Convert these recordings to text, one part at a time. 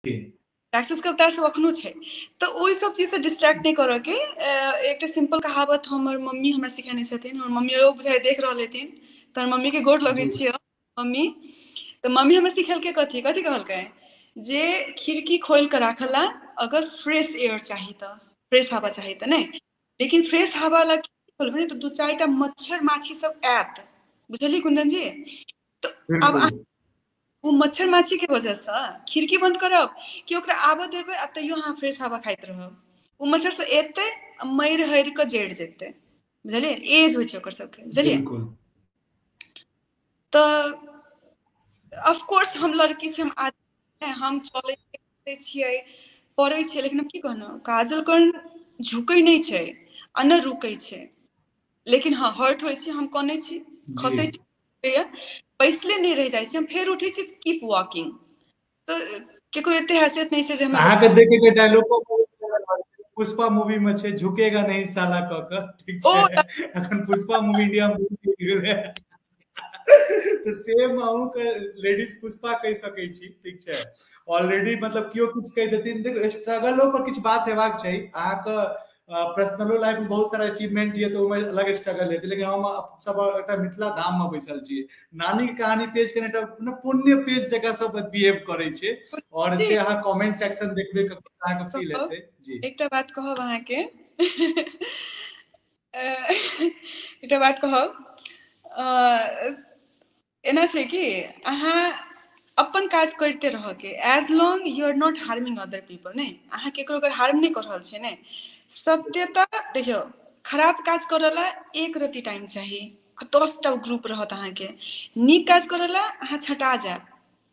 राक्षस के अवतार सब अखनो छै। तो ओइ सब चीज से डिस्ट्रैक्ट नहीं करऽ के एक सिंपल कहावत हमर मम्मी हमरा सिखाने छथिन। और मम्मी ओ बुझाइ देख रहल हेथिन, तर मम्मी के गोर लगै छियै मम्मी। तो मम्मी हमरा सिखेलकै कथी कथी कहलकै जे खिड़की खोल के राखला अगर फ्रेश एयर चाहिए तो, फ्रेश हवा चाहिए तो नहीं, लेकिन फ्रेश हवा ला खोलबै तो दू चारिटा मच्छर माछी सब आयत, बुझलियै कुंदन जी। तो अब वो मच्छर माछी के वजह से खिड़की बंद करब कि ओकरा आबऽ देबै आ तैयो अहाँ फ्रेश हवा खाइत रहब। वो मच्छर से एतै मरि हरि कऽ जड़ि जेतै, बुझलियै, एज होइ छै ओकर सबके, बुझलियै। तऽ ऑफकोर्स हम लड़की छी, हम चलै छियै पढ़ै छियै, लेकिन हम की कहलहुँ काजल कर्ण झुकै नहीं छै आ न रुकै छै। लेकिन हाँ हर्ट होइ छै, हम कनै छी, खसै छी, बैसले नहीं रह जाइ छी, हम फेर उठै छी कीप वॉकिंग। तो केकरो एते हैसियत नहीं छै जे हमरा अहाँ के देखे के डायलॉग पुष्पा मूवी में छै झुकेगा नहीं साला क के, ठीक छै। अखन पुष्पा मूवी इंडिया में तो सेम अहूँ के लेडीज पुष्पा कह सकै छी, ठीक छै। ऑलरेडी मतलब कियो कुछ कह देथिन, देखो स्ट्रगलो पर किछ बात हेबाक चाहिए। अहाँ के पर्सनलो लाइफ में बहुत सारा अचीवमेंट ये तो अलग स्ट्रगल हेतै, लेकिन हम सब एकटा मिथिला धाम में बैसल छी। नानी के कहानी पेज के ना पुण्य पेज जगह सब बिहेव करे छे, और से अहाँ कमेंट सेक्शन देखबे के अहाँ के फील हेतै जी। एकटा बात कहब अहाँ के एकटा बात कहब, एना छै कि अहाँ अपन काज करते रह के, as long you are not harming other people, नहीं अहाँ केकरो अगर हार्म नहीं कर रहल छियै ने। सत्यता देखियो, खराब काज करऽ ला एक रति टाइम चाहिए, 10टा ग्रुप रहत अहाँ के। नीक काज करऽ ला अहाँ छटा जायब,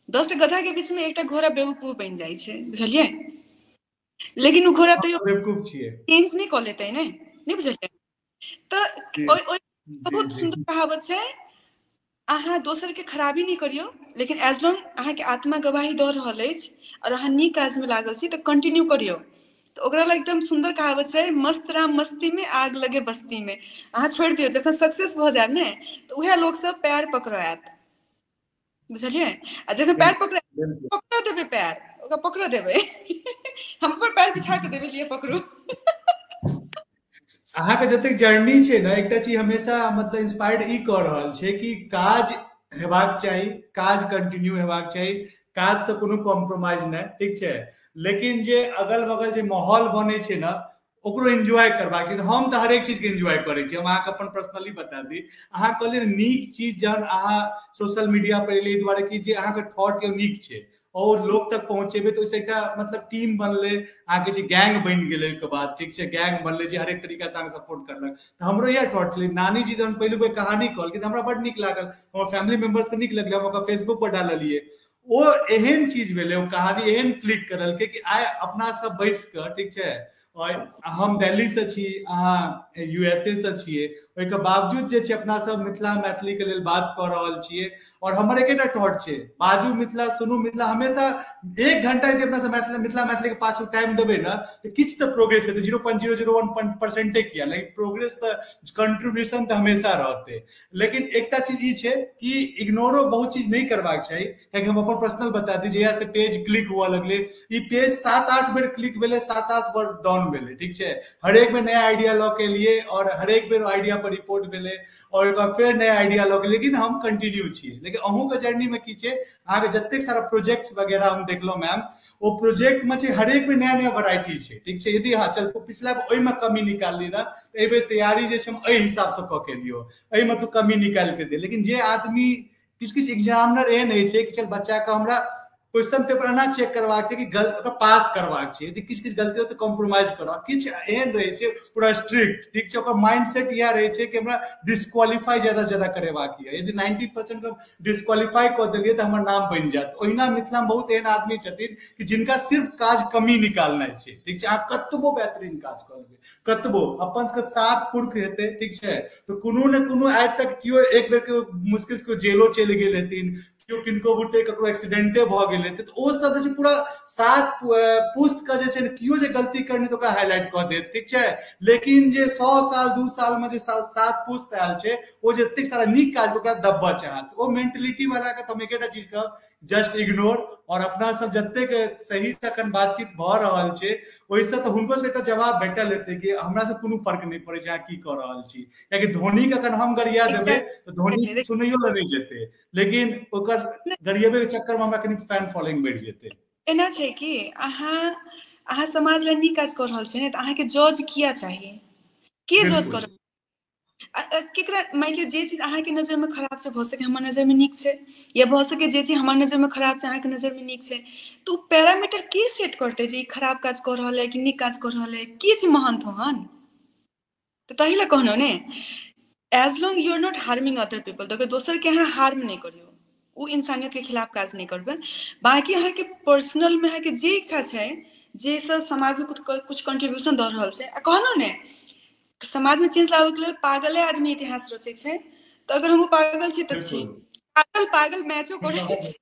10टा गधा के बीच में एकटा घोड़ा बेवकूफ बनि जाइ छै, बुझलियै। लेकिन वो घोड़ा तो बेवकूफ छियै, चेंज नहीं कर लेते नहीं बुझलियै। तो बहुत सुंदर कहावत छै, अहाँ दोसर के खराबी नहीं करियो, लेकिन एज लॉन्ग अहाँ के आत्मा गवाही दऽ रहल अछि और अहाँ नीक काज में लागल छी तो कंटिन्यू करियो। तो ओकरा ला एकदम सुंदर कहावत छै, मस्त राम मस्ती में आग लगे बस्ती में। अहाँ छोड़ दियो, जखन सक्सेस भ जायब ने तो उहे लोग सब पैर पकड़ायत, बुझलियै। आ जखन पैर पकड़ देबै, पैर ओकरा पकड़ देबै हम पर पैर बिछा के देबै, लिए पकड़ू। अहाँ के जतेक जर्नी छै ने, एकटा चीज हमेशा मतलब इंस्पायर्ड ई कऽ रहल छै कि काज हेबाक चाही, काज कंटिन्यू हेबाक चाही, काज से कोनो कॉम्प्रोमाइज नहीं, ठीक छै। लेकिन जे अगल बगल जे माहौल बने छै ना, ओकरो एंजॉय करबाक छै। हम तो हरेक चीज के एंजॉय करै छी। हम अहाँ के अपन पर्सनली बता दी, अहाँ कहलिए नीक चीज जहन अहाँ सोशल मीडिया पर एलिए दुआरे कि जे अहाँ के थॉट के नीक छै और लोग तक पहुंचेबे, तो ओइसे एकटा मतलब टीम बनले, अहाँ के गैंग बन गेलै के बाद, ठीक छै। गैंग बनले जे हरेक तरीका से सपोर्ट करलक। तो हमरो यह थॉट छलै, नानी जी जहन पहलू बेर कहानी कहलकै तो हमरा बड नीक लागल, हमर फैमिली मेंबर्स के नीक लगलै, हम ओकरा फेसबुक पर डाललिए। ओ एहन चीज भेलै, ओ कहानी एहन क्लिक करलकै कि आइ अपना सब बैस के, ठीक छै। और हम दिल्ली से छी, अहाँ यूएसए से छियै, ओहिके बावजूद जे छै अपना सब मिथिला मैथिली के लेल बात कऽ रहल छियै। और हमर एकेटा थॉट छै, बाजू मिथिला सुनू मिथिला। हमेशा 1 घंटा यदि अपना सब मिथिला मैथिली के पाछू टाइम देबै ना, तो किछ तो प्रोग्रेस हेतै। 0.001% किया, लेकिन प्रोग्रेस तो कंट्रीब्यूशन तो हमेशा रहते। लेकिन एकटा चीज ई छै कि इग्नोरो बहुत चीज नहीं करबाक चाही, कियाकि हम अपन पर्सनल बता दी, जहिया से पेज क्लिक हुआ लगले, ई पेज 7-8 बेर क्लिक भेले, 7-8 बार डाउन भेले, ठीक छै। हरेक बेर नया आइडिया लऽ के लिए, और हरेक बेर आइडिया पर रिपोर्ट भेले, और एक बार फिर नया आइडिया लऽ के। लेकिन हम कंटिन्यू छियै। लेकिन अहूँ के जर्नी में की छै, अहाँ के जतेक सारा प्रोजेक्ट्स वगैरह हम देखलहुँ मैम, वो प्रोजेक्ट में छै हरेक बेर नया नया वैरायटी छै, ठीक छै। यदि हाँ चल पिछला ओहि में कमी निकालली ना, तो एहि बेर तैयारी जे छै हम एहि हिसाब से कऽ के लियो, एहि में तू कमी निकाल के दे। लेकिन जे आदमी किछ किछ एग्जामिनर एहन होइ छै कि चल बच्चा के हमरा क्वेश्चन पेपर एना चेक करबाक छै कि पास करबाक छै, यदि किछ किछ गलती हो तो कॉम्प्रोमाइज करबाक। किछ एहन रहे छै पूरा स्ट्रिक्ट, ठीक छै। ओकर माइंडसेट इएह रहे छै कि हमरा डिस्क्वालीफाई ज्यादा से ज्यादा करेबाक है। यदि 90% को डिस्क्वालीफाई कऽ देलियै तो हमर नाम बनि जायत। ओहिना मिथिला में बहुत एहन आदमी छथिन कि जिनका सिर्फ काज कमी निकालनाइ छै, ठीक छै। अहाँ कतबो बेहतरीन काज कऽ लेबै, कतबो अपन सबके 7 पुरख हेतै, ठीक छै। तो कोनो ने कोनो आइ तक केओ एक बेर के मुश्किल से जेलो चलि गेल हेथिन, केओ किनको बुते ककरो एक्सीडेंटे भऽ गेल हेतै, तऽ ओ सब जे छै पूरा 7 पुस्त के जे छै ने, केओ जे गलती करनी तो ओकरा हाईलाइट कऽ देत, ठीक छै। लेकिन जे 100 साल 2 साल में जे 7 पुस्त आयल छै, ओ जतेक सारा नीक काज ओकरा दब्बऽ चाहत। ओ मेंटलिटी वाला के हम एकेटा चीज कहब, जस्ट इग्नोर और अपना सब जतेक सही से अखन बातचीत भ रहल छै ओइसे तऽ हुनको से एकटा जवाब भेटल हेतै कि हमरा से कोनो फर्क नहीं पड़े छै अहाँ की कऽ रहल छी, कियाकि धोनी के अखन हम गरिया देबै तऽ धोनी सुनैयो ले नहीं जेतै, लेकिन ओकर गरियेबे के चक्कर में हमरा कनी फैन फॉलोइंग बढ़ि जेतै। एना छै कि अहाँ समाज लेल नीक काज कऽ रहल छी ने तऽ अहाँके जज किया चाहिए, के जज कर केकरा मान लिअ जे चीज अहाँके नजर में खराब छै भऽ सके हमर नजर में नीक छै, या भऽ सके जे चीज हमर नजर में खराब छै अहाँके नजर में नीक छै, तऽ ओ पैरामीटर के सेट करतै जे ई खराब काज कऽ रहल है कि नीक काज कऽ रहल है, के छै महान तहन। तऽ ताहि लए कहलहुँ ने as long you are not harming other people, तो अगर दोसर के अहाँ हार्म नहीं करियो वो इंसानियत के खिलाफ काज नहीं करबै, बाकी अहाँके पर्सनल में अहाँके जे इच्छा छै जे सब समाज में कुछ कंट्रीब्यूशन दऽ रहल छै, कहलहुँ ने समाज में चेंज लाबे के लेल पागले आदमी इतिहास रचे छै, तो अगर हम पागल छी तऽ छी, पागल पागल मैचो करे छै।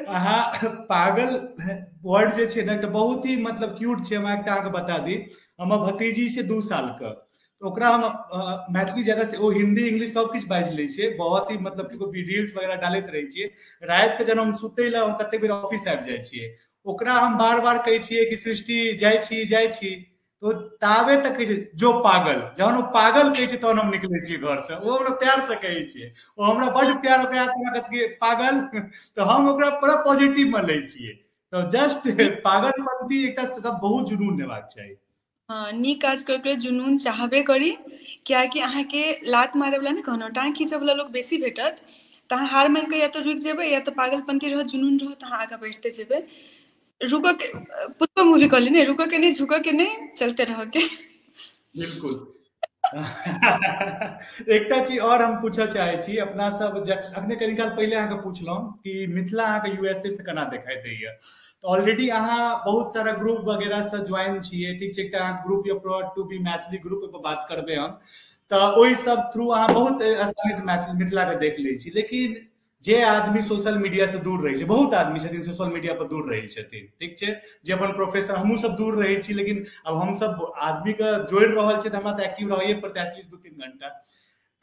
अहाँ पागल वर्ड जे छै ने बहुत ही मतलब क्यूट छै, हम एकटा अहाँके बता दी, हमर भतीजी छै 2 साल के, तो ओकरा हम मैथिली जगह से ओ हिंदी इंग्लिश सब किछु बाजि लै छै, बहुत ही मतलब रील्स वगैरह डालैत रहै छियै, राति के जब हम सुतै लए कते बेर ऑफिस आबि जाइ छियै, ओकरा हम बार बार कहै छियै कि सृष्टि जाइ छी तो ताबे तक कहै छै जो पागल, जहन वो पागल कहै छै तहन हम निकलै छियै घर से, वो हमरा प्यार से कहै छियै, ओ हमरा बड्ड प्यार कहत कि पागल, तो हम ओकरा पूरा पॉजिटिव में लै छियै, तो जस्ट पागलपंती एकटा सब बहुत जुनून हेबाक चाही। हाँ नीक काज करके जुनून चाहबे करी, कियाकि अहाँके लात मारे वाला ने कहनो टाँग खींचे वाला लोग बेसी भेटत, तऽ अहाँ हार मान के या तो रुक जेबै या तो पागलपंती रहत जुनून रहत अहाँ आगे बढ़ते जेबै, रुको के पुष्पा मूवी कहली ने रुको के नहीं झुको के नहीं चलते रहो के। बिल्कुल। एकटा चीज और हम पूछऽ चाहे छी, अपना सब अखने कनी काल पहले अहाँके पूछलहुँ कि मिथिला अहाँके यूएसए से केना देखाई दैया, तो ऑलरेडी अहाँ बहुत सारा ग्रुप वगैरह से ज्वाइन छियै, ठीक छै, एकटा group you proud to be Maithili group पर बात करबै हम, तऽ ओहि सब थ्रू अहाँ बहुत आसानी से मिथिला के देख लै छी, लेकिन जे आदमी सोशल मीडिया से दूर रहै छै, बहुत आदमी छथिन सोशल मीडिया पर दूर रहै छथिन, ठीक छै, जे अपन प्रोफेशन हमहूँ सब दूर रहै छी, लेकिन अब हम सब आदमी के जोड़ि रहल छै तऽ हमरा तऽ एक्टिव रहैए पड़तै एटलीस्ट 2-3 घंटा,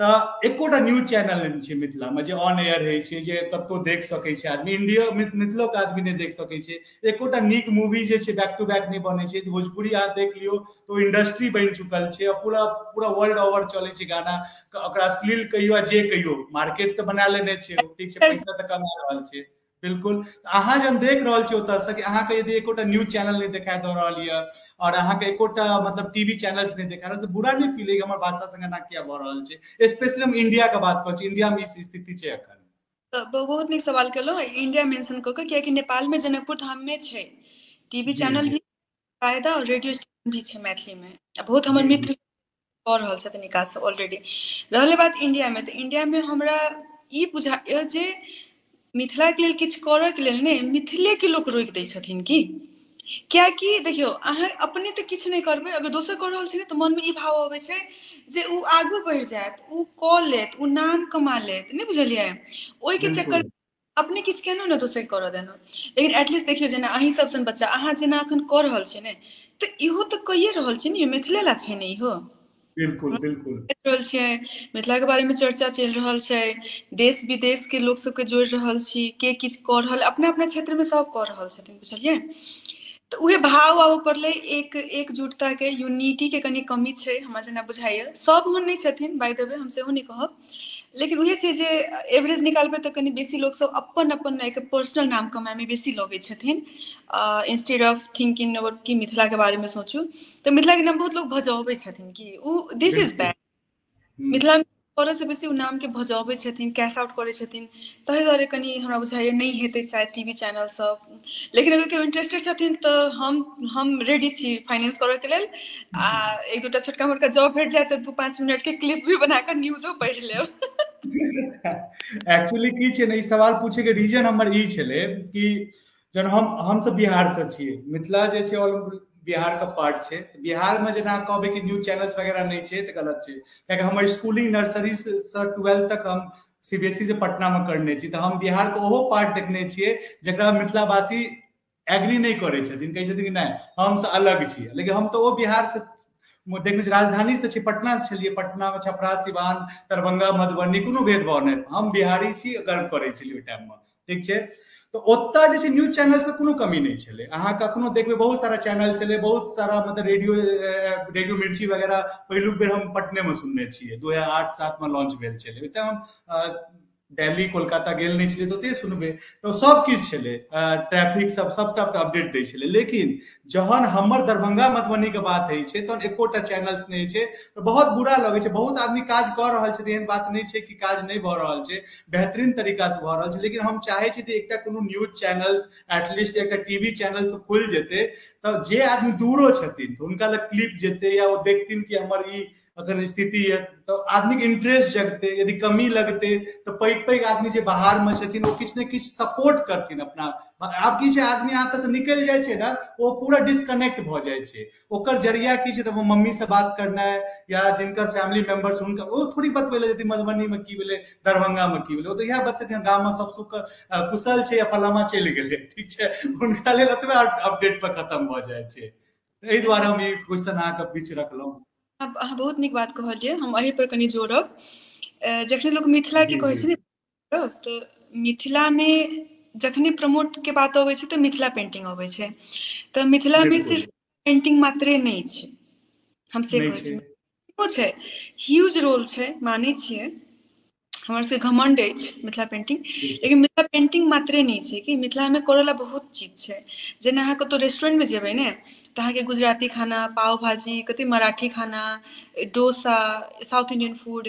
तऽ एकोटा न्यूज चैनल नहीं छै मिथिला में जे ऑन एयर है छै, जे कतौ देख सकै छै आदमी, इंडिया मिथिलो के आदमी नहीं देख सकै छै, एकोटा नीक मूवी जे छै बैक टू बैक नहीं बनै छै, भोजपुरी अहाँ देख लियो तो इंडस्ट्री बनि चुकल छै, पूरा पूरा वर्ल्ड ओवर चलै छै गाना, ओकरा अश्लील कहियो जे कहियो मार्केट तऽ बना लेने छै, ठीक छै, पैसा तऽ कमा रहल छै, बिल्कुल। अहाँ जब देख रहल छी ओतऽ से कि अहाँके यदि एकोटा न्यूज चैनल नहीं देखा दऽ रहल यऽ और अहाँके एकोटा मतलब टीवी चैनल्स नहीं देखा रहल, तो बुरा नहीं फील है कि हमर भाषा संगे ना किया भऽ रहल छै, स्पेशली हम इंडिया के बात करै छी, इंडिया में ई स्थिति छै एखन। बहुत नीक सवाल केलहुँ, इंडिया मेंशन कऽ के, कियाकि नेपाल में जनकपुर धाम में छै टीवी चैनल भी फायदा और रेडियो स्टेशन भी छै मैथिली में, बहुत हमर मित्र कऽ रहल छथिन निकास ऑलरेडी। रहलै बात इंडिया में, तऽ इंडिया में हमरा ई बुझाइए जे मिथिला के लेल किछु करऽ के लेल ने मिथिले के लोक रोकि दै छथिन की, कियाकि देखियौ अहाँ अपने तऽ किछु नहीं करबै, अगर दोसर कऽ रहल छै ने तऽ मन में ई भाव अबै छै जे उ आगू बढ़ि जायत, उ कऽ लेत, उ नाम कमा लेत, नहीं बुझलियै, ओहि के चक्कर अपने किछु केनौ ने दोसर करऽ देना, लेकिन एटलीस्ट देखियौ जेना अहीं सब सन बच्चा अहाँ जेना अखन कऽ रहल छियै ने, तऽ इहो तऽ कइए रहल छै ने, मिथिले ला छै ने इहो, बिल्कुल बिल्कुल रहल छै, मिथिला के बारे में चर्चा चलि रहल छै, देश विदेश के लोक सबके जोड़ि रहल छी, के किछु कऽ रहल अपना अपना क्षेत्र में सब कऽ रहल छथिन, बुझलियै, तऽ उहे भाव आबऽ पड़लै, एकजुटता के, यूनिटी के कनी कमी छै हमरा जेना बुझाइए, सब ओहन नहीं छथिन बाय द वे हम सेहो नहीं कहब, लेकिन उहे छै जे एवरेज निकालबै तऽ कनी बेसी लोक सब अपन अपन एक पर्सनल नाम कमाय में बेसी लगै छथिन, इंस्टेड ऑफ थिंकिंग अबाउट कि मिथिला के बारे में सोचू, तऽ मिथिला के नाम बहुत लोग भजबै छथिन कि उ दिस इज बैड, मिथिला में करऽ से बेसी उ नाम के भजबै छथिन, कैश आउट करै छथिन, ताहि दुआरे कनी हमरा बुझाइए नहीं हेतै शायद टीवी चैनल सब, लेकिन अगर केओ इंटरेस्टेड छथिन तऽ हम रेडी छी फाइनेंस करऽ के लेल, आ एक दूटा छोटका मोटका जॉब भेट जाए तऽ 2-5 मिनट के क्लिप भी बना कऽ न्यूजो पढ़ि लेब। एक्चुअली की छै ने, ई सवाल पूछे के रीजन हमर ई छलै कि जब हम सब बिहार से छियै, मिथिला जे छै बिहार का पार्ट छै, बिहार में जेना कहबै कि न्यूज चैनल्स वगैरह नहीं छै तऽ गलत छै, कियाकि हमर स्कूलिंग नर्सरी से 12th तक हम सीबीएसई से पटना में करने छी, तऽ हम बिहार के ओहो पार्ट देखने छियै जकरा मिथिलावासी एग्री नहीं करै छथिन, कहै छथिन कि नहीं हम से अलग छी, लेकिन हम तो वो बिहार से देखने राजधानी से पटना से छलिए, पटना में छपरा सिवान दरभंगा मधुबनी कोनो भेदभाव नहीं, हम बिहारी छी, गर्व करै छलिए ओहि टाइम में, ठीक छै। तो ओत्ता जे छै न्यूज चैनल से कोनो कमी नहीं छले, अहाँ कखनो देखबे बहुत सारा चैनल छले, बहुत सारा मतलब रेडियो मिर्ची वगैरह पहिलुक बेर हम पटने में सुनने छियै, 2008-7 में लॉन्च भेल छले, ओहि टाइम हम दिल्ली कोलकाता गेल नहीं छलिए, तो ते सुनबे तो सब किछ छले, ट्रैफिक सबटा अपडेट दै छले। लेकिन जहन हमर दरभंगा मधुबनी के बात है छै तहन एकोटा चैनल्स नहीं छै, तो बहुत बुरा लगे छै। बहुत आदमी काज कर रहल छै, एहन बात नहीं छै कि काज नहीं भ रहल छै, बेहतरीन तरीका से भ रहल छै, लेकिन हम चाहे छी कि एकटा कोनो न्यूज चैनल्स एटलीस्ट एकटा टीवी चैनल से खुल जेते, तो जे आदमी दूरो छथिन तो हुनका लग क्लिप जेते, या वो देखथिन कि हमर ई अगर स्थिति है, तो आदमी के इंटरेस्ट जगते, यदि कमी लगते तो पैघ आदमी जे बाहर में छथिन वो किछ ने किछ सपोर्ट करथिन अपना। आब की छै, आदमी हाथ से निकल जाए छै ना, वो पूरा डिस्कनेक्ट भ जाए छै, ओकर जरिया की छै, तो मम्मी से बात करना है या जिनकर फैमिली मेंबर्स हुनका वो थोड़ी बतबे जेती मधुबनी में की भेले, दरभंगा में की भेले, वो तो यह बतेती गांव में सब सुख कुशल छै या फलामा चल गेले, ठीक छै, हुनका लेल ओतबे अपडेट पर खत्म भ जाए छै। एहि दुआरे हम ई क्वेश्चन अहाँ के बीच रखलहुं। अहाँ बहुत नीक बात कहलिए, हम एहि पर कनी जोड़ब। जखन लोग मिथिला के कहै छै ने, तो मिथिला में जखने प्रमोट के बात अबै छै तो मिथिला पेंटिंग अबै छै, तो मिथिला में सिर्फ पेंटिंग मात्रे नहीं छै, हम से कहै छै ह्यूज रोल छै, मानै छियै, हमर से घमंड अछि मिथिला पेंटिंग, लेकिन मिथिला पेंटिंग मात्रे नहीं छै कि मिथिला में करला बहुत चीज छै। जेना अहाँ कतौ रेस्टोरेंट में जेबै ने, तो अहाँ के गुजराती खाना, पाव भाजी, कते मराठी खाना, डोसा, साउथ इंडियन फूड,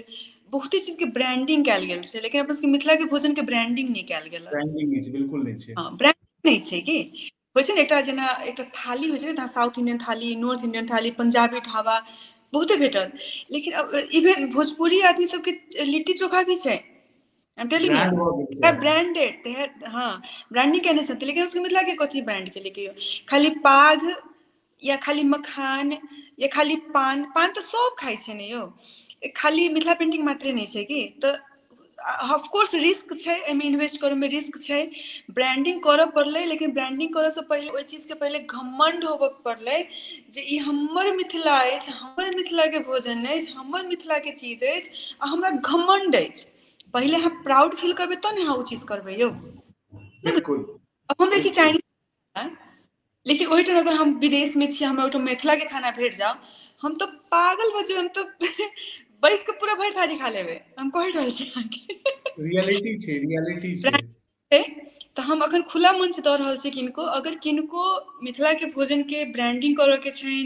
बहुते चीज के ब्रांडिंग कैल गेल छै, लेकिन अपन सबके मिथिला के भोजन के ब्रांडिंग नहीं कैल गेल, ब्रांडिंग नहीं छै, बिल्कुल नहीं छै, हां ब्रांडिंग नहीं छै कि होइ छै ने, एकटा जेना एकटा थाली होइ छै ने, साउथ इंडियन थाली, नॉर्थ इंडियन थाली, पंजाबी ढाबा बहुते भेटल, लेकिन अब इवन भोजपुरी आदमी सबके लिट्टी चोखा भी छै, I am telling U branded, हाँ ब्रांडिंग कहने सकते, लेकिन उसके मिथिला के कथी ब्रांड के लेके खाली पाग या खाली मखान या खाली पान तो सब खाइ छै ने यौ, खाली मिथिला पेंटिंग मात्रे नहीं छै कि। तो ऑफ कोर्स रिस्क छै, एमे इन्वेस्ट करे में रिस्क छै, ब्रांडिंग करऽ पड़लै, लेकिन ब्रांडिंग करऽ से पहले ओइ चीज के पहले घमंड होबऽ पड़लै जे ई हमर मिथिला अछि, हमर मिथिला के भोजन अछि, हमर मिथिला के चीज अछि, आ हमरा घमंड अछि। पहले हम प्राउड फील करबै तो ने हाँ वो चीज करबै यौ, बिल्कुल। अब हम देखिए चाइनीज, लेकिन वही टाइम अगर हम विदेश में छी, हमरा ओहिठाम मिथिला के खाना भेट जाओ, हम तो पागल भऽ जेबै, हम तो बैस के पूरा भरि थारी खा लेबै, हम कहि रहल छी अहाँके, रियलिटी छै। तो हम अखन खुला मंच दऽ रहल छी किनको, अगर किनको मिथिला के भोजन के ब्रांडिंग करऽ के छनि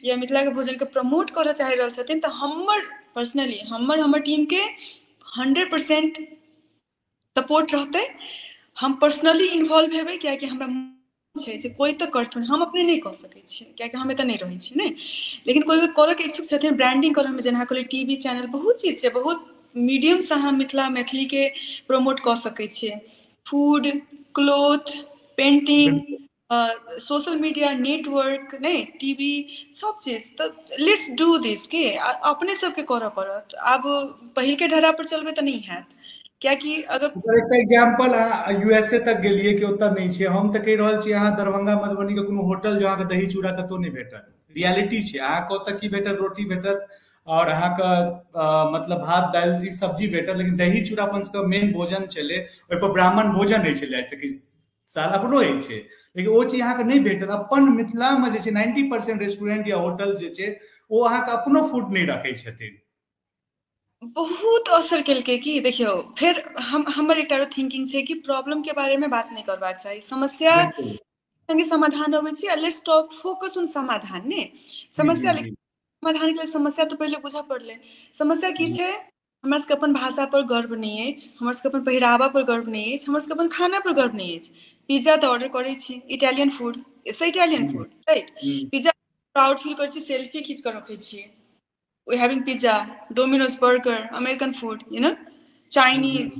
या मिथिला के भोजन के प्रमोट करऽ चाहि रहल छथिन, तो हमर पर्सनली हमर टीम के 100% सपोर्ट रहतै, हम पर्सनली इन्वॉल्व हेबै, कियाकि हमरा छै जे कोई तो करथुन, हम अपने नहीं कऽ सकै छियै, कियाकि हम एतऽ नहीं रहै छी ने, लेकिन कोई करऽ के इच्छुक छथिन ब्रांडिंग करऽ में, जेना कहलियै टीवी चैनल, बहुत चीज छै, बहुत मीडियम से अहाँ मैथिली के प्रमोट कऽ सकै छियै, food, cloth, painting, social media, network, नहीं टीवी, सब चीज। तो लेट्स डू दिस के अपने सबके करऽ पड़त, आब पहिल के ढरा पर चलबै तऽ नहीं हैत, कियाकि अगर एकटा एग्जांपल यूएसए तक गेलिए कि ओतऽ नहीं छै, हम तऽ कहि रहल छी अहाँ दरभंगा मधुबनी के कोनो होटल जहाँ के दही चूड़ा कतौ नहीं भेटत, रियलिटी छै, अहाँके ओतऽ की भेटत, रोटी भेटत और अहाँके मतलब भात दालि सब्जी भेटत, लेकिन दही चूड़ा अपन सबके मेन भोजन छलै, ओहि पर ब्राह्मण भोजन होइ छलै ऐसे किछु साल अपनो होइ छै, लेकिन वो चीज अहाँके नहीं भेटत। अपन मिथिला में जे छै 90% रेस्टोरेंट या होटल जे छै वो अहाँके अपनो फूड नहीं रखै छथिन, बहुत असर केलकै कि देखियो, फिर हमर एकटा थिंकिंग छै कि प्रॉब्लम के बारे में बात नहीं करबाक चाही, समस्या संगे समाधान अबै छै, लेट्स टॉक फोकस ऑन समाधान ने, समस्या समाधान के लिए समस्या तो पहले बुझऽ पड़लै, समस्या की छै, हमरा सबके अपन भाषा पर गर्व नहीं अछि, हमर सबके अपन पहिरावा पर गर्व नहीं अछि, हमर सबके अपन खाना पर गर्व नहीं अछि। पिज्जा तो ऑर्डर करै छी, Italian food, it's Italian food, right, pizza proud feel करै छी, सेल्फी खींच कर रखै छियै, we having pizza, Domino's burger, American food, you know, Chinese,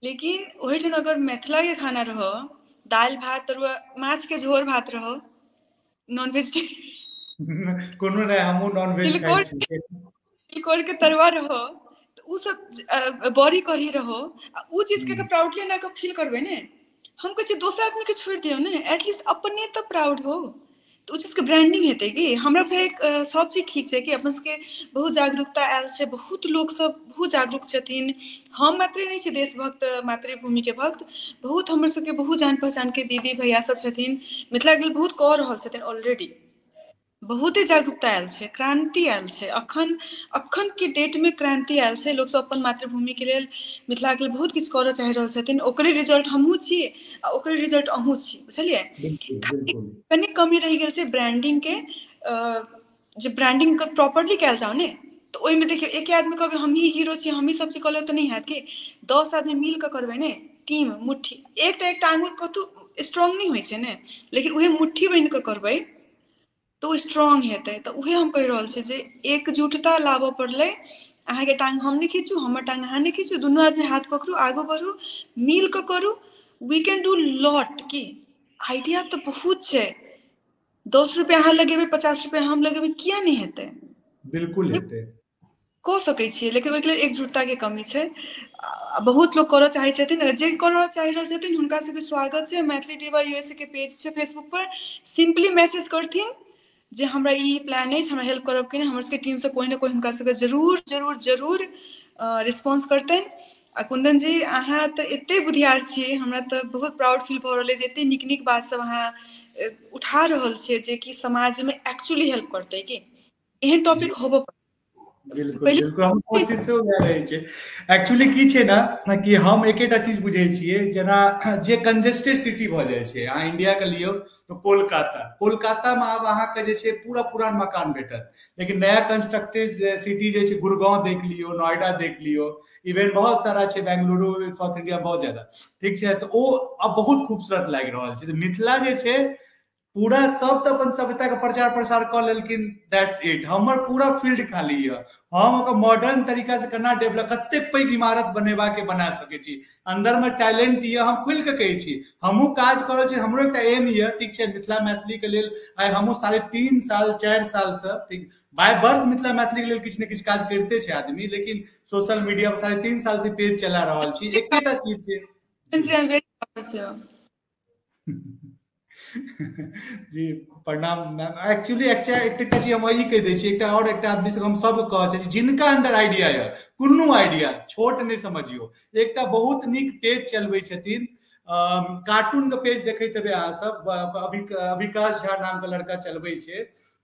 लेकिन वही ठाम अगर मिथिला के खाना रहो, दाल भात तरुआ, माछ के झोर भात रहो, नॉन वेजिटेरियन कोनो नहीं, हमहु नॉन वेज खाइ छी, तिलकोर के तरुआ रहो, तो उ सब बड़ी कढ़ी रहो, उ चीज के प्राउडली ना फील करबे ने, हम कहै छी दोसरा आदमी के छोड़ दियो ने, एटलीस्ट अपने तो प्राउड हो तो उस चीज के ब्रांडिंग हेतै कि हमरा बुझाइ सब चीज ठीक छै कि अपन सबके बहुत जागरूकता आयल छै, बहुत लोग सब बहुत जागरूक छथिन। हम मात्र नहीं छै देशभक्त मातृभूमि के भक्त, बहुत हमर सबके बहुत जान पहचान के दीदी भैया सब छथिन मिथिला के लेल बहुत कऽ रहल छथिन ऑलरेडी। बहुते जागरूकता आयल छै, क्रांति आयल छै, अखन के डेट में क्रांति आयल छै। लोग सब अपन मातृभूमि के लेल मिथिला के लेल बहुत किछु करऽ चाहि रहल छथिन, ओकरे रिजल्ट हमहूँ छी आ ओकरे रिजल्ट अहूँ छी, बुझलियै। कनी कमी रहि गेल छै ब्रांडिंग के, जे ब्रांडिंग के प्रॉपर्ली कयल जाओ ने तो ओहिमे देखियो एक आदमी कहबै हम ही हीरो छी हम ही सब चीज कहले तो नहीं हैत कि 10 आदमी मिल के करबै ने, टीम मुट्ठी एकटा आंगुर कतौ स्ट्रांग नहीं होइ छै ने, लेकिन उहे मुट्ठी बन के करबै तो स्ट्रांग हेतै। तो उहे हम कहि रहल छी जे एकजुटता लाबऽ पड़लै। अहाँके टांग हम नहीं खींचू, हमर टांग अहाँ नहीं खींचू, दुनू आदमी हाथ पकड़ू, आगू बढ़ू, मिल के करू, वी कैन डू लॉट। की आइडिया तो बहुत छै, 10 रुपया अहाँ लगेबै 50 रुपया हम लगेबै, किया नहीं हेतै, बिल्कुल हेतै, कऽ सकै छियै। लेकिन ओहिके लेल एकजुटता के कमी छै। बहुत लोग करऽ चाहै छथिन, जे करऽ चाहि रहल छथिन हुनका सबके स्वागत छै। मैथिली डिवा यूएसए के पेज छै फेसबुक पर, सिंपली मैसेज करथिन जे हमरा ई प्लान अछि, हमरा हेल्प करब कि नहीं, हमर सबके टीम से कोई ना कोई हुनका सबके जरूर जरूर जरूर रिस्पॉन्स करतनि। आ कुंदन जी अहाँ तऽ एते बुधियार छियै, हमरा तऽ बहुत प्राउड फील भऽ रहल है जे एते नीक नीक बात सब अहाँ उठा रहल छियै जे कि समाज में एक्चुअली हेल्प करतै। कि एहन टॉपिक होबो बिल्कुल बिल्कुल हम कोशिशो वएह रहै छै। एक्चुअली की छै ना कि हम एकेटा चीज बुझै छियै, जेना जे कंजेस्टेड सिटी भऽ जाइ छै, अहाँ इंडिया के लियौ तो कोलकाता में आब अहाँके जे छै पूरा पुरान मकान भेटत, लेकिन नया कंस्ट्रक्टेड सिटी जे छै गुड़गांव देख लियौ, नोएडा देख लियौ, इवन बहुत सारा छै बेंगलुरु, साउथ इंडिया बहुत ज्यादा, ठीक छै। तो ओ अब बहुत खूबसूरत लागि रहल छै। तो मिथिला जे छै पूरा सब तऽ अपन सभ्यता के प्रचार प्रसार कऽ लेलखिन, दैट्स इट। हमर पूरा फील्ड खाली है, हम ओकर मॉडर्न तरीका से केना डेवलप, कते पैघ इमारत बनेबा के बना सकै छी, अंदर में टैलेंट ये, हम खुल के कहै छी। हमहूँ काज करऽ छी, हमरो एकटा एम ये, ठीक छै, मिथिला मैथिली के लेल आइ हमहूँ 3.5 साल 4 साल से, ठीक, बाय बर्थ मिथिला मैथिली के लेल किछु ने किछु काज करिते छै आदमी, लेकिन सोशल मीडिया पर 3.5 साल से पेज चला रहल छी। एकेटा चीज छै जी प्रणाम मैम। एक्चुअली एकटा चीज हम ई कहि दै छी, एकटा आदमी से हम सब कहै छी जिनका अंदर आइडिया है, कोनो आइडिया छोट नहीं समझियो, एकटा बहुत नीक पेज चलबै छथिन, कार्टून के पेज देखैत हेबै अहाँ सब, अविकाश झा नाम के लड़का चलबै छै।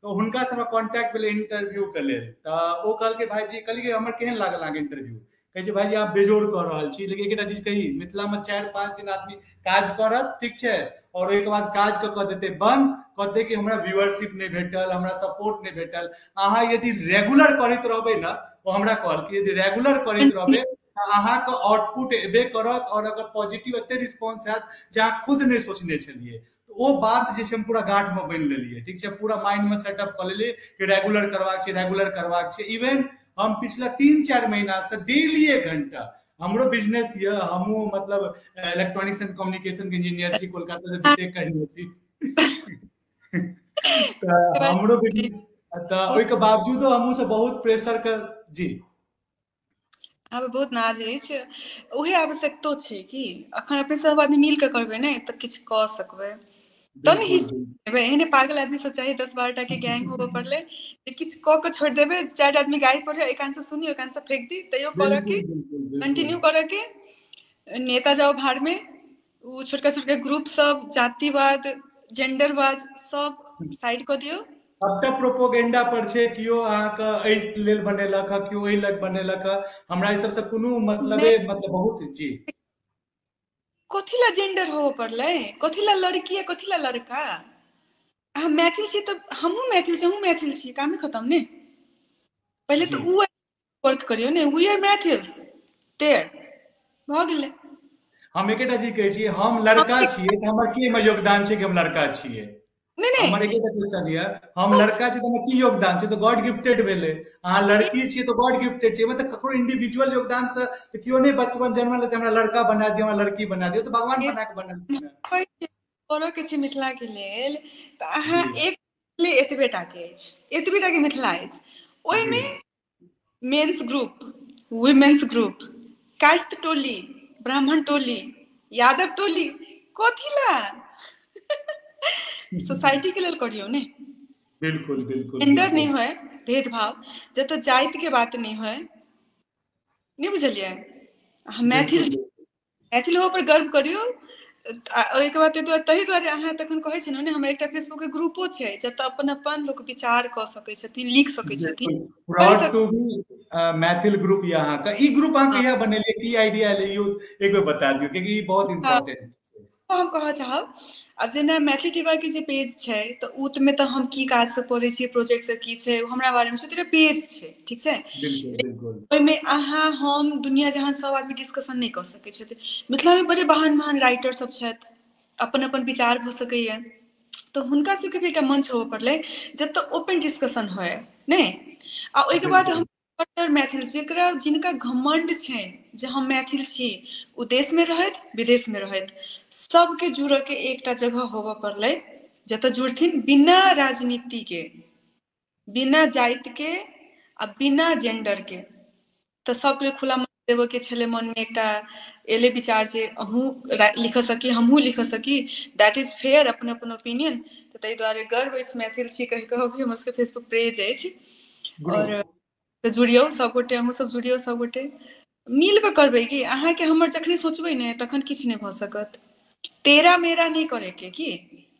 तो हुनका से कॉन्टैक्ट भेलै इंटरव्यू के लेल, तऽ ओ कहलकै भाईजी, कहलिए हमर केहन लागल अहाँके इंटरव्यू, कहै छै भाईजी आप बेजोड़ कऽ रहल छी, लेकिन एकटा चीज कही, मिथिला में 4-5 दिन आदमी काज करत, ठीक छै, और ओहिके बाद काज कऽ देतै बंद, कहते कि हमरा व्यूअरशिप नहीं भेटल, हमरा सपोर्ट नहीं भेटल। अहाँ यदि रेगुलर करैत रहबै ना, ओ हमरा कहल कि यदि रेगुलर करैत रहबै अहाँके आउटपुट एबे करत, और अगर पॉजिटिव एते रिस्पॉन्स हैत जे अहाँ खुद नहीं सोचने छलिए। तो वो बात जे छै हम पूरा गांठ में बांधि लेलिए, ठीक छै, पूरा माइंड में सेटअप कऽ लेलिए कि रेगुलर करबाक छै, रेगुलर करबाक छै। इवन हम पिछला 3-4 महीना से डेली 1 घंटा, हमरो बिजनेस ये, हमहूँ मतलब इलेक्ट्रॉनिक्स एंड कम्युनिकेशन के इंजीनियर छी, कोलकाता से बीटेक करने छी तऽ हमरो तऽ ओहिके बावजूदो हमहूँ से बहुत प्रेशर के जी अब बहुत नाज अछि, उहे आवश्यकतो छै कि अखन अपने सब आदमी मिल के करबै ने तऽ किछु कऽ सकबै। तब ने एहने पागल आदमी सब चाही 10-12 टा के गैंग होबऽ पड़लै, किछु कऽ के छोड़ि देबै, 4 आदमी गाइड पढ़ियो, एक कान से सुनियो, एक कान से फेंक दी, तैयो करऽ के कंटिन्यू करऽ के, नेता जाओ भाड़ में, वो छोटका छोटका ग्रुप सब, जातिवाद, जेंडरवाद सब साइड कऽ दियौ। सबटा प्रोपोगेंडा पर छै, कियो अहाँके एहि लेल बनेलक है, कियो एहि लेल बनेलक है, हमरा ई सबसे कोनो मतलबे मतलब बहुत जी कथी ला जेंडर होबऽ पड़लै, कथी ला लड़की है, कथी ला लड़का, अहाँ मैथिल छी तऽ हमहूँ मैथिल छी, हमहूँ मैथिल छी, कामे खत्म ने। पहले तो उ वर्क करियो ने, वी आर मैथिल्स देयर, भऽ गेलै। हम एकेटा चीज कहै छी, हम लड़का छियै तऽ हमर की एहिमे योगदान छै कि हम लड़का छियै, हमर एकेटा क्वेश्चन ये, हम लड़का छी तऽ हमर की योगदान छै, तऽ गॉड गिफ्टेड भेलै। अहाँ लड़की छियै तऽ गॉड गिफ्टेड छियै, मतलब ककरो इंडिविजुअल योगदान से तऽ केओ नहीं बचपन जन्म लेते हमरा लड़का बना दियो, हमरा लड़की बना दियो, तो भगवान बना के बनल करऽ के छै मिथिला के लेल, तऽ अहाँ एक एतबेटा के अछि, एतबेटा के मिथिला अछि, ओहिमे men's group, women's group, caste टोली, ब्राह्मण टोली, यादव टोली, कथी ला सोसाइटी के लिए करियो ने, बिल्कुल बिल्कुल जेंडर नहीं बिल्कुल होए भेदभाव, जत जाइत के बात नहीं होए, नहीं बुझलियै। हम मैथिल बिल्कुल छी, मैथिल हो पर गर्व करियो। ओहिके बाद ताहि दुआरे अहाँ तखन कहै छी ने हमर एकटा फेसबुक के ग्रुपो छै जतऽ अपन अपन लोक विचार कऽ सकै छथिन, लिख सकै छथिन, बिल्कुल कहि proud to be Maithil group यहाँ का। ई ग्रुप अहाँ सकै। कहिया बनेलिए, की आइडिया एलै, यो एक बेर बता दियो क्योंकि ई बहुत इम्पोर्टेंट छै। हम कहऽ चाहब, अब जेना मैथिली टीवा के जे पेज छै तऽ उ तऽ हम की काज सब करै छियै, प्रोजेक्ट सब की छै, हमरा बारे में छै, तऽ पेज छै, ठीक छै। बिल्कुल बिल्कुल ओहिमे अहाँ हम दुनिया जहान सब आदमी डिस्कशन नहीं कऽ सकै छथिन। मिथिला में बड़े महान महान राइटर सब छथि, अपन अपन विचार भऽ सकैया, तऽ हुनका सबके भी एकटा मंच होबऽ पड़लै जतऽ ओपन डिस्कशन होय ने। आ ओहिके बाद हम बिल्कुल कट्टर मैथिल, जेकरा जिनका घमंड छै जे हम मैथिल छी, ओ देश में रहैत विदेश में रहैत, सबके जुड़ऽ के एकटा जगह होबऽ पड़लै जतऽ जुड़थिन बिना राजनीति के, बिना जाति के आ बिना जेंडर के। तऽ सबके खुला मन देबऽ के छलै मन में, एकटा एले विचार जे अहूँ लिख सकी हमहूँ लिख सकी, दैट इज फेयर, अपन अपन ओपिनियन। तऽ ताहि दुआरे गर्व अछि मैथिल छी कहि कऽ भी हमर सबके फेसबुक पेज अछि। ग्रुप और तऽ जुड़ियौ सबगोटे, अहूँ सब जुड़ियौ सबगोटे, मिल कऽ करबै कि अहाँके हमर जखने सोचबै ने तखन किछु नहि भऽ सकत। तेरा मेरा नहीं करे के की,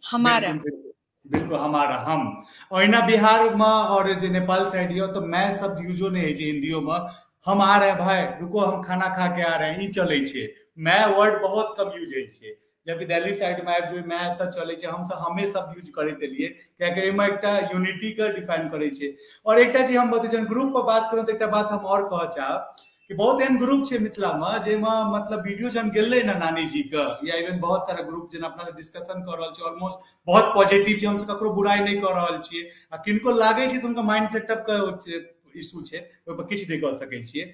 हमारा। बिल्कुल बिल्कुल बिल्कुल हमारा हम। ओहिना बिहार में और जे नेपाल साइड यो तो मैं शब्द यूजो नहीं है हिंदियों में। हम आ रहे हैं भाई, रुको हम खाना खा के आ रहे हैं, ई चले छे। मैं वर्ड बहुत कम यूज है छे, जबकि दिल्ली साइड में आबि जो मैं एतऽ चले छे, हम सब हमें शब्द यूज करते लिए, कियाकि एहिमे एकटा यूनिटी के डिफाइन करे छे। और एकटा चीज हम बतै, ग्रुप पर बात करूँ तो एकटा बात हम और कह चाहब कि बहुत एहन ग्रुप छै मिथिला में जेमे मतलब वीडियो जन गेलै ना नानी जी के, या इवन बहुत सारा ग्रुप जेना अपना डिस्कशन कर रहल छी, ऑलमोस्ट बहुत पॉजिटिव छै, हम सब ककरो बुराई नहीं कर रहल छियै, आ किनको लागे छै तो उनका माइंड सेटअप के इशू छै, ओहि पर किछु नहीं कर सकै छियै।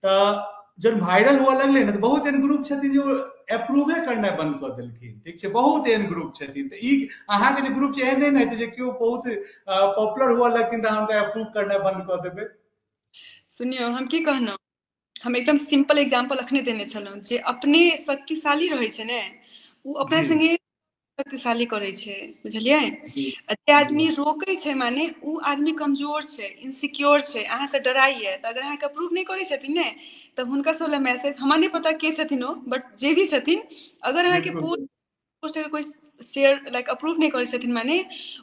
तऽ जब वायरल हुआ लगलै ना, तो बहुत एहन ग्रुप छथिन जो अप्रूवे करनाइ बंद कऽ देलखिन, ठीक छै, बहुत एहन ग्रुप छथिन। तऽ ई अहाँके जे ग्रुप छै एहन नहि ने हेतै जे केओ बहुत पॉपुलर हुआ लगथिन तऽ अहाँके अप्रूव करनाइ बंद कऽ देबै। सुनियौ हम की कहलहुँ, हम एकदम सिंपल एग्जाम्पल अखने देने छलहुँ, जे अपने शक्तिशाली रहै छै ने ओ अपना जी संगे शक्तिशाली करै छै, बुझलियै। जी जे जी आदमी रोकै छै माने ओ आदमी कमजोर छै, इनसिक्योर छै, अहाँसँ डराइए। तऽ अगर अहाँके अप्रूव नहीं करै छथिन ने, तऽ हुनका सब लए मैसेज, हमरा नहीं पता के छथिन ओ, बट जे भी छथिन, अगर अहाँके बिल्कुल पोस्ट कोई शेयर लाइक अप्रूव नहीं करै छथिन माने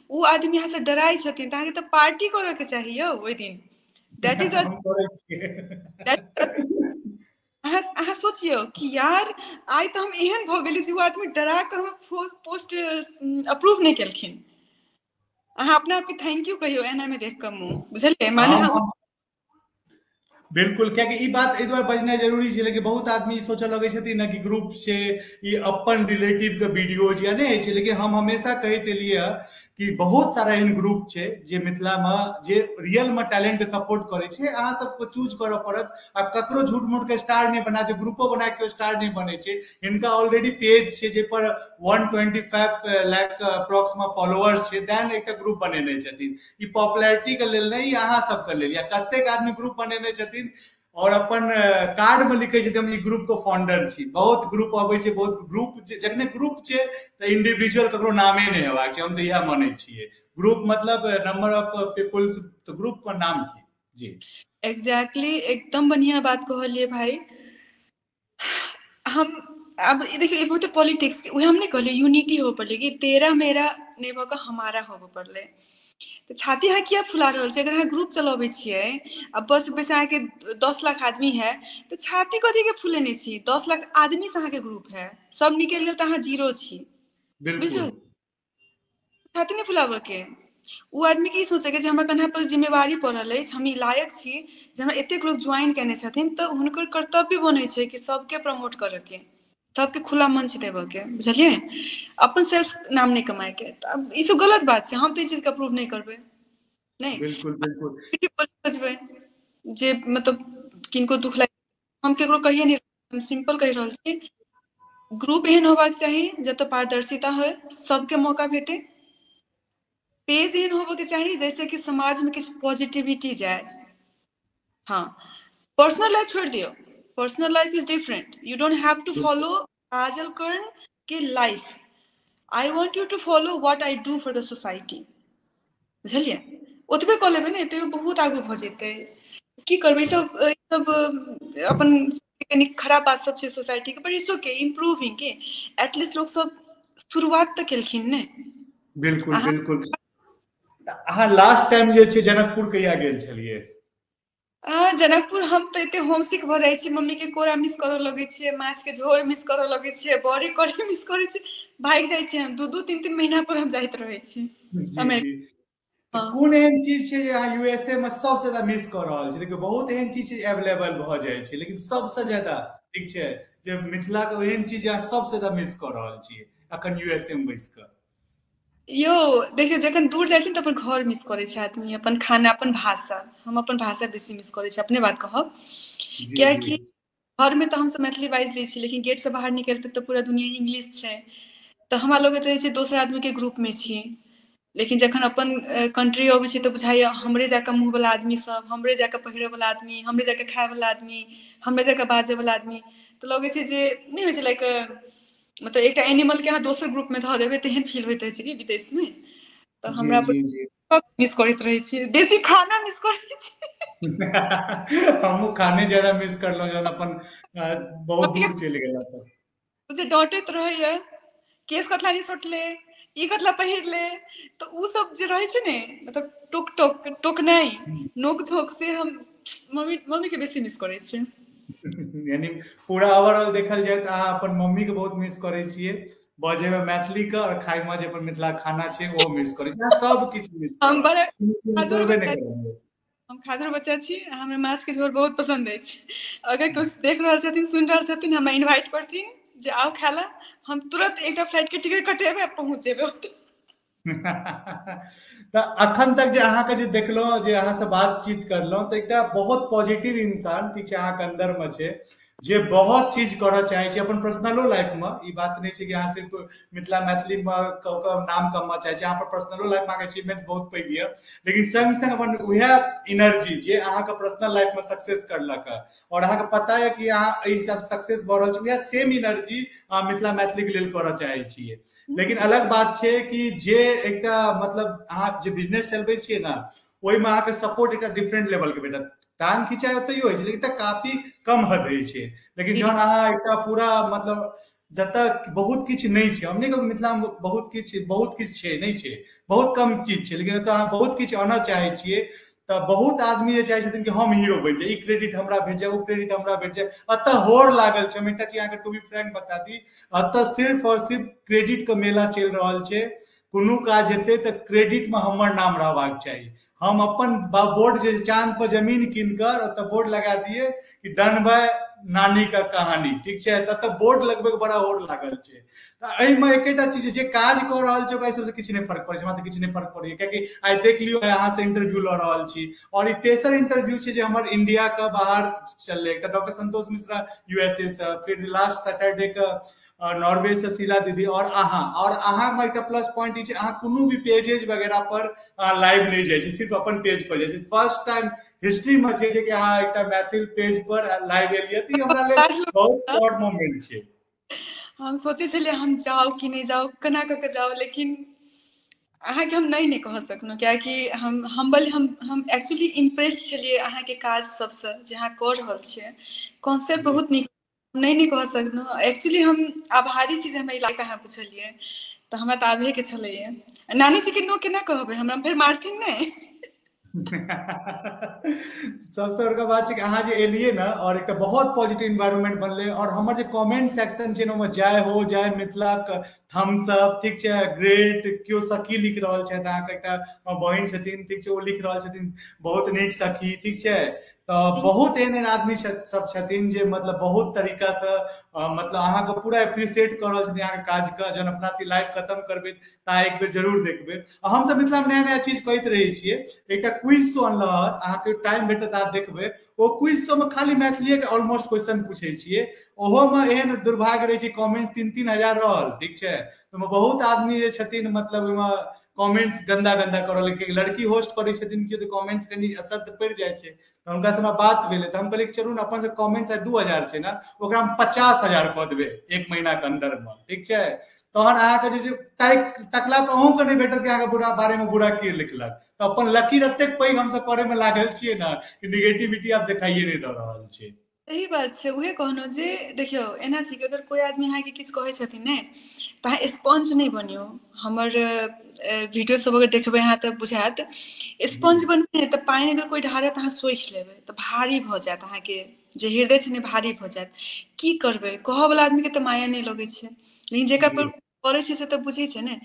ओ आदमी अहाँसँ डराइ छथिन, तऽ अहाँके तऽ पार्टी करऽ के चाही यौ ओहि दिन। दैट इज हम करै छियै। अहाँ सोचियौ कि यार आइ तऽ हम एहन भऽ गेली जे ओ आदमी डरा कऽ हमर पोस्ट अप्रूव नहीं केलखिन। अहाँ अपना आपके थैंक यू कहियो एना में देख कऽ मुँह, बुझलियै माने अहाँ। हम बिल्कुल, क्या ई बात एहि दुआरे बजनाइ जरूरी छै, लेकिन बहुत आदमी ई सोचऽ लगै छथिन ना कि ग्रुप छै, ई अपन रिलेटिव के वीडियोज या नहीं छै। लेकिन हम हमेशा कहैत एलियै कि बहुत सारा एहन ग्रुप छै जे मिथिला में जे रियल में टैलेंट सपोर्ट करे छै, अहाँ सबको चूज करऽ पड़त। आब ककरो झूठ मूठ के स्टार नहीं बना दे, ग्रुपो बना के स्टार नहीं बने छै, हिनका ऑलरेडी पेज छै जे पर 125 लाख अप्रॉक्स में फॉलोअर्स छै, देन एकटा ग्रुप बनेने छथिन। ई पॉपुलैरिटी के लेल नहीं, अहाँ सबके लेल। या कतेक आदमी ग्रुप बनेने छथिन और अपन कार्ड में लिखे छै हम ई ग्रुप के फाउंडर छी। बहुत ग्रुप अबै छै, बहुत ग्रुप जखने ग्रुप छै तऽ इंडिविजुअल ककरो नामे नहीं हेबाक छै, हम तऽ इएह मानै छियै। ग्रुप मतलब नंबर ऑफ पीपल्स, तो ग्रुप पर नाम की जी। एग्जैक्टली एकदम बढ़िया बात कहलिए भाई। हम अब देखियो बहुते पॉलिटिक्स के हम नहीं कहलिए यूनिटी हो पड़ले कि तेरा मेरा नहीं भऽ कऽ हमारा होबऽ पड़लै। तऽ छाती अहाँ किया फुला रहल छियै? अगर अहाँ ग्रुप चलबै छियै आ बस बैस अहाँके 10 लाख आदमी है तऽ छाती कथी के फुलेने छी? 10 लाख आदमी से अहाँके ग्रुप है, सब निकलि गेल तऽ अहाँ जीरो छी। बिल्कुल बुझल, छाती नहीं फुलाबऽ के। ओ आदमी की सोचे कि जे हमरा कन्हा पर जिम्मेवारी पड़ल अछि, हम ई लायक छी जे हमरा एतेक लोग ज्वाइन केने छथिन, तऽ हुनकर कर्तव्य बनै छै कि सबके प्रमोट करऽ के, सबके खुला मंच देबऽ के, बुझलियै। अपन सेल्फ नाम नहीं कमाए के। अब ई सब गलत बात छै, हम तऽ ई चीज के अप्रूव नहीं करबै। नहीं बिल्कुल बिल्कुल बजबै जे मतलब किनको दुख लाग, हम केकरो कहिए नहीं, हम सिंपल कहि रहल छी। ग्रुप एहन होबाक चाही जतऽ पारदर्शिता होय, सबके मौका भेटे। पेज एहन होबऽ के चाही जैसे कि समाज में किछु पॉजिटिविटी जाए। हाँ, पर्सनल लाइफ छोड़ दियो, personal life is different, you don't have to follow Kajal Karn के life. I want you to follow what I do for the society, बुझलियै? ओतबे कऽ लेबै ने एतबे बहुत आगू भऽ जेतै। की करबै? सब अपन कनी खराब बात सब छै सोसाइटी के, पर इट्स ओके, इम्प्रूविंग के एटलीस्ट लोग सब शुरुआत तऽ केलखिन ने। बिल्कुल बिल्कुल। अहाँ लास्ट टाइम जे छै जनकपुर कहिया गेल छलियै? जनकपुर हम तऽ एते होमसिक भऽ जाइ छी, मम्मी के कोरा मिस करऽ लगै छियै, माछ के झोर मिस करऽ लगै छियै, बड़ी कढ़ी मिस करै छी, भागि जाइ छी हम। 2-2 3-3 महीना पर हम जाइत रहै छी जी जी। तऽ कोन एहन चीज छै जे अहाँ यूएसए में सबसे ज्यादा मिस कऽ रहल छी? देखियौ बहुत एहन चीज छै अवेलेबल भऽ जाइ छै, लेकिन सबसे ज्यादा ठीक छै जे मिथिला के एहन चीज अहाँ सबसे ज्यादा मिस कऽ रहल छियै अखन यूएसए में बैस कऽ? यो देखियो, जखन दूर जाइ छी तऽ अपन घर मिस करै छै आदमी, अपन खाना, अपन भाषा। हम अपन भाषा बेसी मिस करै छी, अपने बात कहब। जी जी। कियाकि घर में तऽ हमसब मैथिली बाजि लै छी, लेकिन गेट से बाहर निकलते तऽ पूरा दुनिया इंग्लिश छै। तऽ हमरा लगैत रहै छै दोसर आदमी के ग्रुप में छी, लेकिन जखन अपन कंट्री अबै छै तऽ बुझाइया हमरे जकाँ मुँह वाला आदमी सब, हमरे जकाँ पहिरे वाला आदमी, हमरे जकाँ खाय वाला आदमी, हमरे जकाँ बाजे वाला आदमी। तऽ लगै छै जे नहि होइ छै लाइक मतलब एकटा एनिमल के अहाँ दोसर ग्रुप में धऽ देबै तेहन फील होइत रहै छै कि विदेश में। तऽ जी हमरा जी जी। सब मिस करैत रहै छी, देशी खाना मिस करै छी। हमहूँ खाने ज्यादा मिस करलहुँ जहन अपन बहुत दूर चलि गेला तऽ। जे डांटैत रहैया, केश कतला नहीं सोटले, ई कतला पहिरले, तऽ उ सब जे रहै छै ने, मतलब टोकनाई, नोक झोंक से हम मम्मी के बेसी मिस करै छियै। यानी पूरा ओवरऑल देखल जाए तऽ अहाँ अपन मम्मी के बहुत मिस करै छियै, बजे में मैथिली के और खाय में जे अपन मिथिला खाना छै ओहो मिस करै छियै, अहाँ सब किछु मिस हम करब, बड़ा बहादुर करबे बच्चा, नहि करब। हम खादर बच्चा छी, हमें माछ के झोर बहुत पसंद अछि। अगर कोई देख रहल छथिन, सुनि रहल छथिन, हमरा इनवाइट करथिन जे आओ खाय ला, हम तुरंत एकटा फ्लाइट के टिकट कटेबै आ पहुंच जेबै ओतऽ। तऽ अखन तक जे अहाँके जे देखलहुँ, जे अहाँसँ बातचीत करलहुँ, तऽ एकटा बहुत पॉजिटिव इंसान ठीक छै अहाँके अंदर में छै, जे बहुत चीज करऽ चाहै छै अपन पर्सनलो लाइफ में। ई बात नहीं छै कि अहाँ सिर्फ मिथिला मैथिली में नाम कमा चाहै छी, अहाँ पर पर्सनलो लाइफ में अहाँके अचीवमेंट बहुत पैघ यऽ, लेकिन संग संग अपन उएह एनर्जी जे अहाँके पर्सनल लाइफ में सक्सेस करलक है, और अहाँके पता है कि अहाँ एहि सब सक्सेस भऽ रहल छी, उएह सेम एनर्जी अहाँ मिथिला मैथिली के लेल करऽ चाहै छियै। लेकिन अलग बात छै कि जे एकटा मतलब अहाँ जे बिजनेस चलबै छियै ने, ओहिमे अहाँके सपोर्ट एकटा डिफरेंट लेवल के भेटत। टांग खिंचाई ओतहियो होइ छै, लेकिन एकटा काफी कम हद होइ छै। लेकिन जहन अहाँ एकटा पूरा मतलब जतऽ बहुत किछु नहीं छै, हम नहीं कहब मिथिला में बहुत किछु छै, नहीं छै, बहुत कम चीज छै, लेकिन एतऽ अहाँ बहुत किछु आनऽ चाहै छियै, तऽ बहुत आदमी जे चाहै छथिन कि हम हीरो बनि जाए, ई क्रेडिट हमरा भेट जाए, ओ क्रेडिट हमरा भेट जाए। अतऽ होड़ लागल छै। हम एकटा चीज अहाँके टू बी फ्रैंक बता दी, अतऽ सिर्फ और सिर्फ क्रेडिट के मेला चलि रहल छै। कोनो काज हेतै तऽ क्रेडिट में हमर नाम रहबाक चाही। हम अपन बोर्ड जे चांद पर जमीन कीन कर ओतऽ बोर्ड लगा दिए कि डन बाय नानी का कहानी, ठीक छै, ततऽ बोर्ड लगबै के बड़ा होड़ लागल छै। तऽ एहिमे एकेटा चीज छै, जे काज कऽ रहल छै ओकरा सबसे किछु नहीं फर्क पड़ै छै, हमरा तऽ किछु नहीं फर्क पड़ैया, कियाकि आइ देख लियौ अहाँ से इंटरव्यू लऽ रहल छी, और ई तेसर इंटरव्यू छै जे हमर इंडिया के बाहर चललै। एकटा डॉक्टर संतोष मिश्रा यूएसए से, फिर लास्ट सैटरडे के नॉर्वे से शीला दीदी, और अहाँ में एकटा प्लस पॉइंट ई छै, अहाँ कोनो भी पेजेज वगैरह पर लाइव नहीं जाइ छी, सिर्फ अपन पेज पर जाइ छी। फर्स्ट टाइम हिस्ट्री में छै कि अहाँ एकटा मैथिल पेज पर लाइव एलियै, तऽ ई हमरा लेल बहुत प्राउड मोमेंट छै। हम सोचे छलियै हम जाउ कि नहीं जाउ, केना कऽ के जाउ, लेकिन अहाँके हम नहीं कह सकलहुँ, कियाकि हम एक्चुअली इम्प्रेस्ड छलियै अहाँके काज सबसँ जे अहाँ कऽ रहल छियै। कॉन्सेप्ट जी बहुत नीक, नहीं कह सकलहुँ। एक्चुअली हम आभारी छी जे हमरा इलाका अहाँ पुछलियै, तऽ हमरा तऽ आबहे के छलैया। नानी जी के नो केना कहबै, हमरा फेर मारथिन नहि। सबसे बड़का बात छै कि अहाँ जे एलियै ना, और एकटा बहुत पॉजिटिव इन्वायरमेंट बनलै, और हमर जे कमेंट सेक्शन छै ओहिमे जय हो, जय मिथिला, थम्स अप, ठीक छै, ग्रेट, केओ सखी लिख रहल छथि, अहाँके एकटा बहिन छथिन, ठीक छै, ओ लिख रहल छथिन बहुत नीक सखी, ठीक छै। तऽ बहुत एहन एहन आदमी सब छथिन जे मतलब बहुत तरीका से मतलब अहाँके पूरा एप्रिशिएट कऽ रहल छथिन अहाँके काज के। जहन अपना से लाइव खत्म करबै तऽ अहाँ एक बेर जरूर देखबै। हम सब मिथिला में नया नया चीज कहैत रहै छियै। एकटा क्विज शो अनलहक, अहाँके टाइम भेटत अहाँ देखबै, ओ क्विज शो में खाली मैथिलीए के ऑलमोस्ट क्वेश्चन पूछै छियै। ओहो में एहन दुर्भाग्य रहै छै कमेंट 3-3 हजार रहल, ठीक छै, तऽ बहुत आदमी जे छथिन मतलब ओहिमे कमेंट्स गंदा गंदा करऽ लगे। लड़की होस्ट करै छथिन केओ, तऽ कमेंट्स कनी असर तऽ पड़ि जाइ छै। तऽ हुनका से बात भेलै, तऽ हम कहलियै चलू ने अपन से कमेंट्स 2000 छै ना, ओकरा हम 50,000 कऽ देबै एक महीना के अंदर में, ठीक छै। तहन अहाँके जे छै तकला पर अहूँ के नहि भेटत कि अहाँके बुरा बारे में बुरा के लिखलक। तो अपन लकीर एतेक पैघ हमसब करे में लागल छियै ना कि निगेटिविटी आब देखाइए नहीं दऽ रहल छै। सही बात छै, उहे कहनो जे देखियो एना छै कि अगर कोई आदमी अहाँके किछु कहै छथिन ने तऽ अहाँ स्पंज नहीं बनियो। हमर वीडियो सब अगर देखबै अहाँ तऽ बुझायत स्पंज बनबै तऽ पानि अगर कोई ढारत अहाँ सोखि लेबै तऽ भारी भऽ जायत, अहाँके जे हृदय छै ने भारी भऽ जायत। की करबै, कहऽ वाला आदमी के तऽ माया नहीं लगै छै, लेकिन जेकरा पर करै छै से तऽ बुझै छै ने।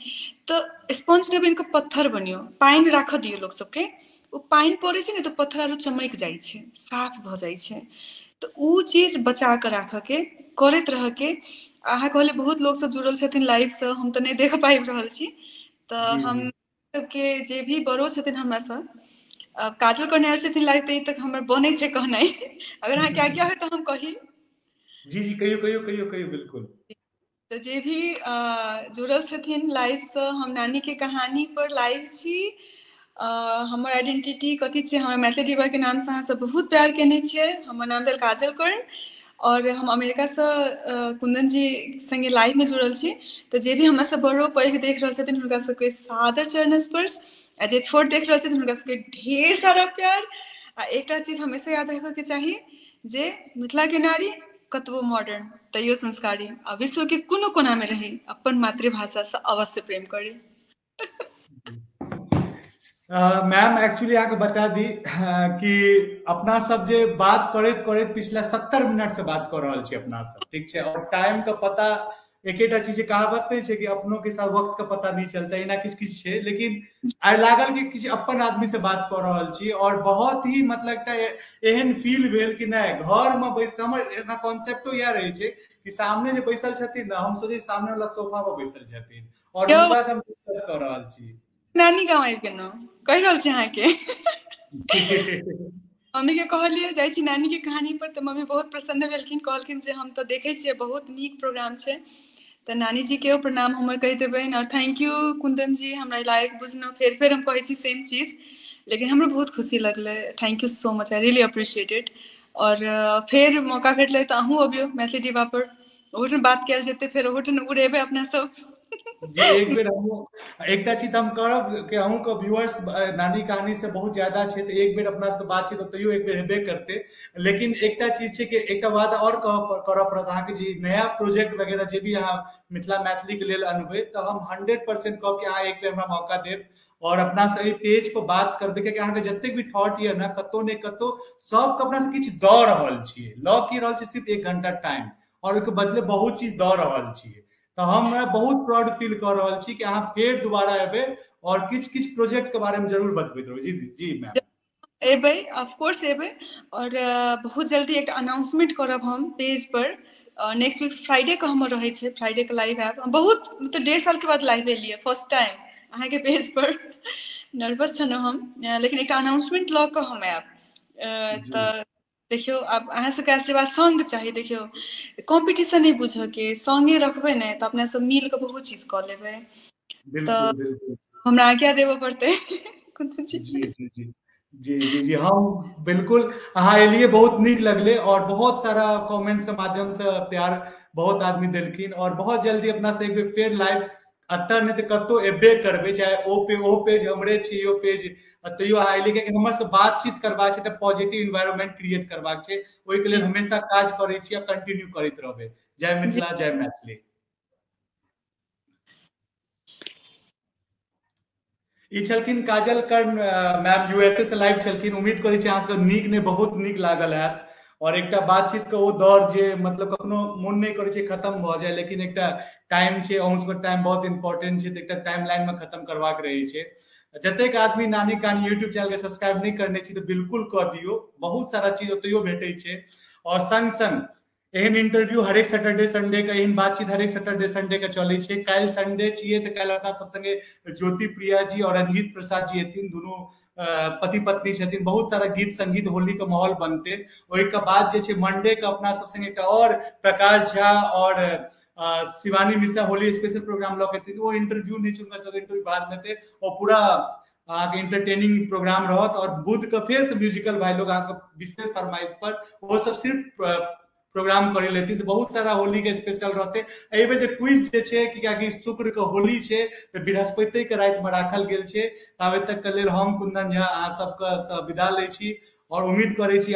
तऽ स्पंज नहि बनि कऽ पत्थर बनियो, पानि राखऽ दियौ लोक सबके, ओ पानि पड़ै छै ने तऽ पत्थर आरो चमकि जाइ छै, साफ भऽ जाइ छै। तऽ उ चीज बचा कऽ राखऽके, करैत रहऽके। अहाँ कहलियै बहुत लोक सब जुड़ल छथिन लाइव सँ, हम तऽ नहि देख पाबि रहल छी। तऽ हम सबके जे भी बड़ो छथिन हमरा सँ, काजल करने आयल छथिन लाइव, तऽ तक हमर बनै छै कहनाइ। अगर अहाँके आज्ञा होय तऽ हम कही। जी जी कहियो कहियो कहियो कहियो बिल्कुल। तऽ जे भी जुड़ल छथिन लाइव सँ, हम नानी के कहानी पर लाइव छी। हमर आइडेंटिटी कथी छै, हमर मैथिली डिबा के नाम से अहाँ सब बहुत प्यार केने छियै। हमर नाम भेल काजल कर्ण, और हम अमेरिका सँ कुंदन जी संगे लाइव में जुड़ल छी। तऽ जे भी हमरा सँ बड़ो पैघ देख रहल छथिन हुनका सबके सादर चरण स्पर्श, आ जे छोट देख रहल छथिन हुनका सबके ढेर सारा प्यार। आ एकटा चीज हमेशा याद रखऽ के चाही जे मिथिला के नारी कतबो मॉडर्न तैयो संस्कारी, आ विश्व के कोनो कोना में रही अपन मातृभाषा से अवश्य प्रेम करी। मैम एक्चुअली अहाँके बता दी कि अपना सब जे बात करैत करैत पिछला 70 मिनट से बात कर रहल छी अपना सब, ठीक छै। और टाइम का पता, एकेटा चीज कहावत नहीं छै कि अपनों के साथ वक्त का पता नहीं चलता, एना किछ किछ छै। लेकिन आइ लागल कि किछ अपन आदमी से बात कर रहल छी, और बहुत ही मतलब एकटा एहन फील भेल कि नहीं घर में बैस, हमर कॉन्सेप्टो इएह रहे छै कि सामने जे बैसल छथिन ना, हम सोचे सामने वाला सोफा पर बैसल छथिन और यौ हुनका से हम डिस्कस कर रहल छी। नानी गाँव आबि गेलहुँ, कहि रहल छी अहाँके। मम्मी के कहलियै जाइ छी नानी के कहानी पर, तऽ मम्मी बहुत प्रसन्न भेलखिन, कहलखिन जे हम तऽ देखै छियै बहुत नीक प्रोग्राम छै। तऽ नानी जी के प्रणाम हमर कहि देबनि, और थैंक यू कुंदन जी हमरा लायक बुझलहुँ। फेर हम कहै छी सेम चीज, लेकिन हमरो बहुत खुशी लगलै। Thank you so much, I really appreciate it. और फेर मौका भेटलै तऽ अहूँ अबियौ मैथिली डिबा पर, ओहूठाम बात कयल जेतै, फेर ओहूठाम उड़ेबै अपना सब। जी एक बेर हम एकटा चीज हम करब कि अहूँ के व्यूअर्स नानी कहानी से बहुत ज्यादा छै, तऽ एक बेर अपना सबके बातचीत तैयो एक बेर हेबे करते। लेकिन एकटा चीज छै कि एकटा बात और करऽ पड़त अहाँके, जे नया प्रोजेक्ट वगैरह जे भी अहाँ मिथिला मैथिली के लेल अनबै, तऽ हम 100% कहब कि अहाँ एक बेर हमरा मौका देब और अपना से पेज पर बात करबै। कियाकि अहाँके जतेक भी थॉट ये ना, कतौ ने कतौ सबके अपना से किछु दऽ रहल छियै, लऽ की रहल छियै सिर्फ 1 घंटा टाइम, और ओहिके बदले बहुत चीज दऽ रहल छियै। तो हम बहुत प्राउड फील कर रहल छी कि अहाँ फेर दोबारा एबै और किछ किछ प्रोजेक्ट के बारे में जरूर बतबैत रहबै। जी जी मैम एबै, ऑफकोर्स एबै। और बहुत जल्दी एक अनाउंसमेंट करब हम पेज पर। नेक्स्ट वीक फ्राइडे के हमर रहै छै, फ्राइडे के लाइव आयब। बहुत मतलब 1.5 साल के बाद लाइव एलियै फर्स्ट टाइम अहाँके पेज पर। नर्वस छलहुँ हम, लेकिन एकटा अनाउंसमेंट लऽ कऽ हम आयब। जी तऽ देखियौ आब अहाँ सबके आशीर्वाद संग चाही। देखियौ कॉम्पिटिशन नहि बुझऽके, संगे रखबै ने तऽ अपना सब मिल कऽ बहुत चीज कऽ लेबै। तऽ बिल्कुल बिल्कुल। हमरा आज्ञा देबऽ पड़तै कुंदन जी। जी जी जी जी जी जी हम बिल्कुल, अहाँ एलिए बहुत नीक लगले, और बहुत सारा कमेंट्स के माध्यम से प्यार बहुत आदमी देलखिन। और बहुत जल्दी अपना से एक बेर फेर लाइव अतः नहीं तो कतौ एबे करबै, चाहे ओ पेज हमरे छी, यो पेज तैयो अहाँ एलिए, कियाकि हमर सबके बातचीत करबाक छै, पॉजिटिव इन्वायरमेंट क्रिएट करबाक छै। ओहि के लेल हमेशा काज करै छी आ कंटिन्यू करैत रहबै। जय जी मिथिला, जय मैथिली। ई छलखिन काजल कर्ण मैम, यूएसए से लाइव छलखिन। उम्मीद करै छी अहाँ सबके नीक ने बहुत नीक लागल हैत। और एकटा बातचीत के ओ दौर जे मतलब कखनो मोन नहीं करै छै खत्म भऽ जाए, लेकिन एकटा टाइम छै, अहूँ सबके टाइम बहुत इंपॉर्टेंट छै, तऽ एकटा टाइम लाइन में खत्म करबाक रहै छै। जतेक आदमी नानी कहानी यूट्यूब चैनल के सब्सक्राइब नहीं करने छी तऽ बिल्कुल कऽ दियौ, बहुत सारा चीज ओतहियो भेटै छै। और संग संग एहन इंटरव्यू हरेक सैटरडे संडे के, एहन बातचीत हरेक सैटरडे संडे के चलै छै। काल्हि संडे छियै तऽ काल्हि अपना सब संगे ज्योति प्रिया जी और रंजीत प्रसाद जी एथिन, दुनू पति पत्नी छथिन। बहुत सारा गीत संगीत होली के माहौल बनते। ओहि के बाद जे छै मंडे के अपना सब संगे एकटा और प्रकाश झा और शिवानी मिश्रा होली स्पेशल प्रोग्राम लऽ के एथिन। ओ इंटरव्यू नहीं छै, हुनका सब इंटरव्यू बाद में हेतै, और पूरा अहाँके इंटरटेनिंग प्रोग्राम रहत। और बुध के फेर से म्यूजिकल भाई लोग अहाँ सबके विशेष फरमाइश पर, वो सब सिर्फ प्रोग्राम करे लेती तो बहुत सारा होली के स्पेशल रहते। एहि बेर जे क्विज जे छै कि शुक्र के होली छै तो बृहस्पति के रात में राखल गेल छै। ताबे तक के लेल हम कुंदन झा अहाँ सबके विदा लै छी और उम्मीद करै छी